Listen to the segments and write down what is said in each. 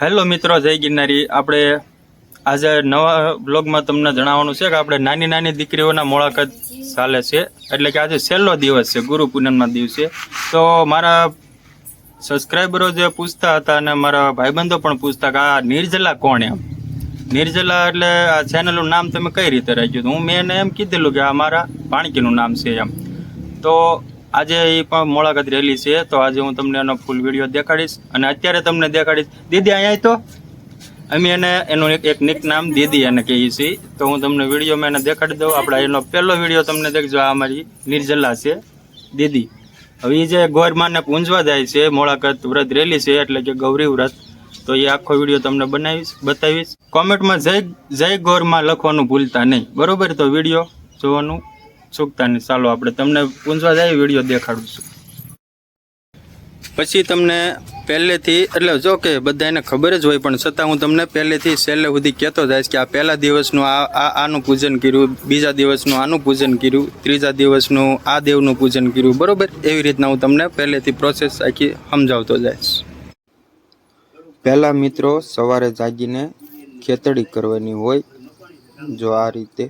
Hello મિત્રો, જય ગિરનારી। આપણે આજે નવા બ્લોગમાં તમને જણાવવાનું છે કે આપણે નાની નાની દીકરીઓના મુલાકાત ચાલે છે, એટલે કે આજે છેલ્લો દિવસ છે ગુરુ પૂનમના દિવસે। તો મારા સબસ્ક્રાઈબરો જે પૂછતા હતા અને મારા ભાઈબંધો પણ પૂછતા કે આ નિર્જલા કોણ એમ। નિર્જલા એટલે આ ચેનલનું નામ તમે કઈ રીતે રાખ્યું? હું મેં એને એમ કીધેલું કે આ મારા ભાણકીનું નામ છે એમ। તો આજે એ પણ મુલાકાત રેલી છે, તો આજે હું તમને એનો ફૂલ વિડીયો દેખાડીશ અને અત્યારે તમને દેખાડીશ। દીદી અહીંયા તો અમે એને એનું એક નિક નામ દીદી એને કહીએ છીએ, તો હું તમને વિડીયોમાં એને દેખાડી દઉં। આપણે એનો પહેલો વિડીયો તમને દેખજો, આ અમારી નિર્જલા છે દીદી। હવે એ જે ગોરમાને પૂંજવા જાય છે, મુલાકાત વ્રત રેલી છે એટલે કે ગૌરી વ્રત, તો એ આખો વિડીયો તમને બતાવીશ। કોમેન્ટમાં જય ગોરમાં લખવાનું ભૂલતા નહીં, બરોબર? તો વિડીયો જોવાનું ચૂકતા નહીં। ચાલો આપણે તમને પૂંજવા જાય વિડીયો દેખાડું છું। પછી તમને પહેલેથી એટલે જો કે બધાને ખબર જ હોય, પણ છતાં હું તમને પહેલેથી છેલ્લે સુધી કહેતો જઈશ કે આ પહેલા દિવસનું આનું પૂજન કર્યું, બીજા દિવસનું આનું પૂજન કર્યું, ત્રીજા દિવસનું આ દેવનું પૂજન કર્યું, બરોબર? એવી રીતના હું તમને પહેલેથી પ્રોસેસ આખી સમજાવતો જઈશ। પહેલા મિત્રો સવારે જાગીને ખેતડી કરવાની હોય, જો આ રીતે।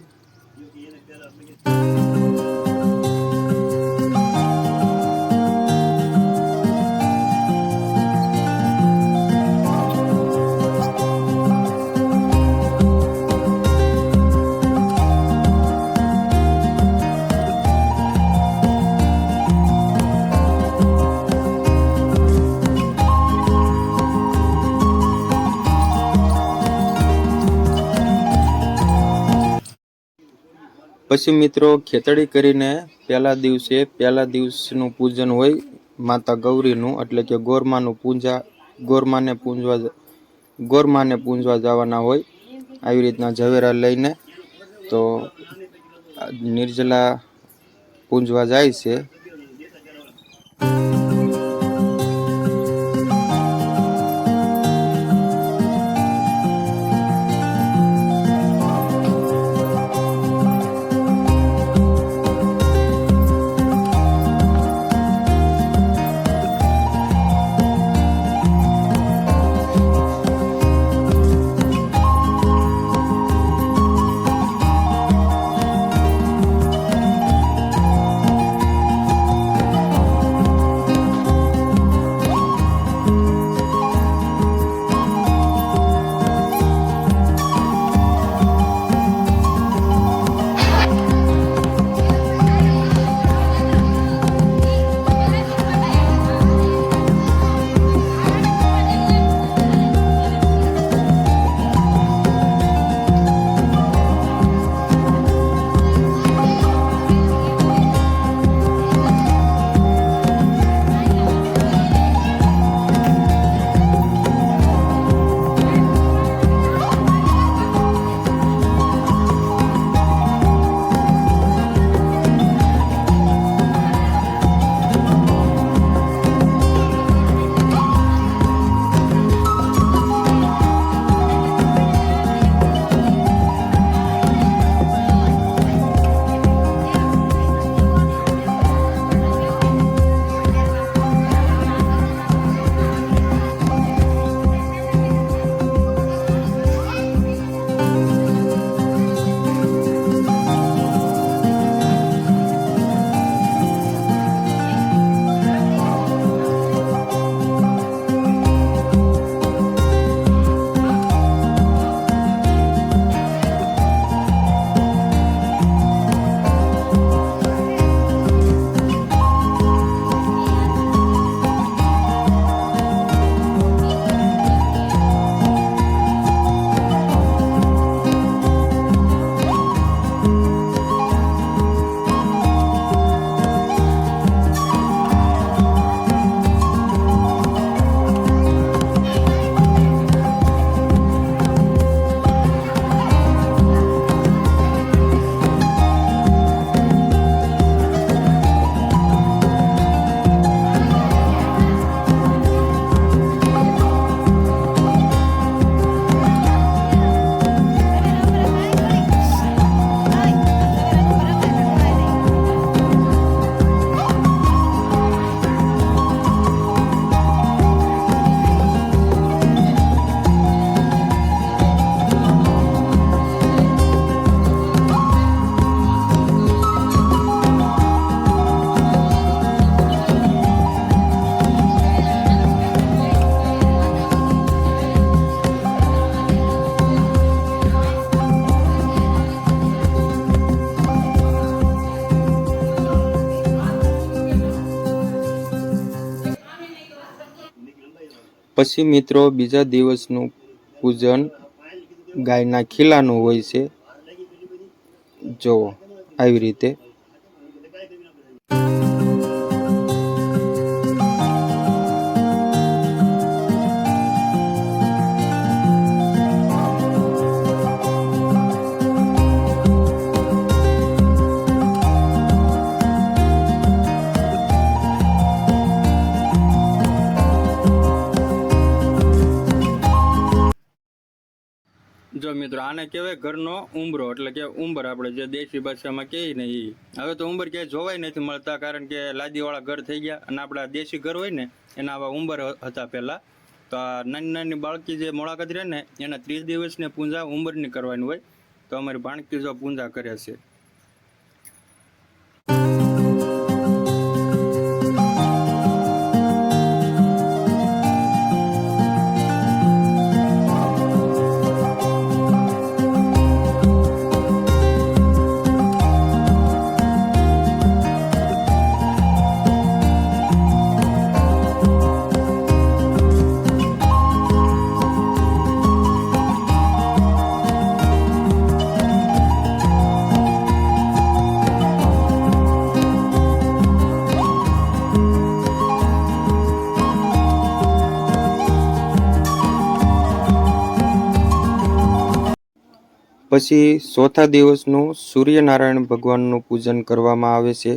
પછી મિત્રો ખેતડી કરીને પહેલા દિવસનું પૂજન હોય માતા ગૌરીનું, એટલે કે ગોરમાને પૂંજવા જવાના હોય આવી રીતના ઝવેરા લઈને। તો નિર્જલા પૂંજવા જાય છે। પછી મિત્રો બીજા દિવસનું પૂજન ગાયના ખીલાનું હોય છે. જુઓ આવી રીતે. જો મિત્રો આને કહેવાય ઘરનો ઉંબરો, એટલે કે ઉંબર આપણે જે દેશી ભાષામાં કહીએ ને એ. હવે તો ઉંબર ક્યાંય જોવાય નથી મળતા, કારણ કે લાદીવાળા ઘર થઈ ગયા, અને આપણા દેશી ઘર હોય ને એના આવા ઉંબર હતા પહેલાં. તો આ નાની નાની બાળકી જે મોળાકત રહે ને એના 30 દિવસની પૂંજા ઉંબરની કરવાની હોય. તો અમારી ભાણકી જો પૂંજા કરે છે. પછી ચોથા દિવસનું સૂર્યનારાયણ ભગવાનનું પૂજન કરવામાં આવે છે.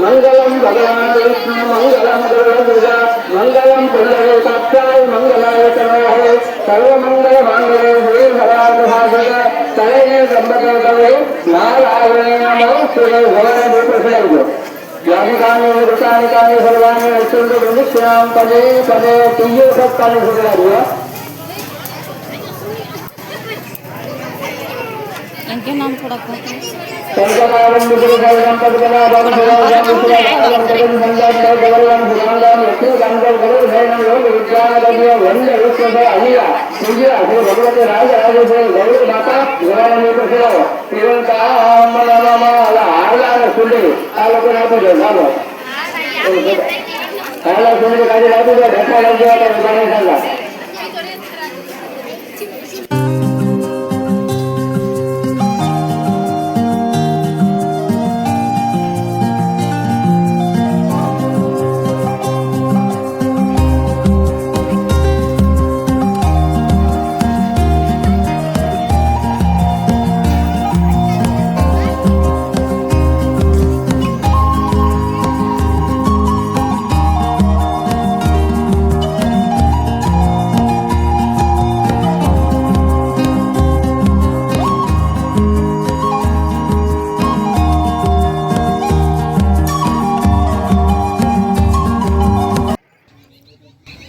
मंगलम भगवान विष्णु मंगलम गरुड़ध्वजा मंगलम पुंडरीकाक्षाय मंगलाय तनोः सर्वमंगल मांगल्ये श्री भगवान् तये त्र्यंबके गौरी नारायणे नमोस्तुते भगवान् प्रसन्नो यानिकानि वृतानि कानि सर्वाणि अत्यन्त प्रमुख्यां पदे पदे तीयो सत्कानि सुधारिया इनके नाम थोड़ा कहो संकटावं विपुलभयं पद्मनाभं सुराजं सुराजं जगन् संजातं जगन्नं सुराजं लक्ष्मीकान्तं गरुडभयं योगविद्यादय वन्दे विष्णुदय अनिया पूज्य श्री भगवते राजराजेश्वरी गौरी माता गुराणी प्रसन्न श्रीवंताम नमः आलार सुंदरी આ લોકો આપો છો ચાલો આલા સુંદરી કાજે આપો છો ઢેકા લઈ ગયા તો ઉભાને ચાલા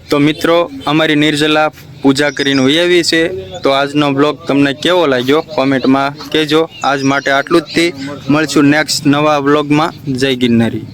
તો મિત્રો અમારી નિર્જલા પૂજા કરીને વૈયાવી છે. તો આજનો બ્લોગ તમને કેવો લાગ્યો કોમેન્ટમાં કહેજો. આજ માટે આટલું જ થી મળશું નેક્સ્ટ નવા બ્લોગમાં. જય ગિરનારી.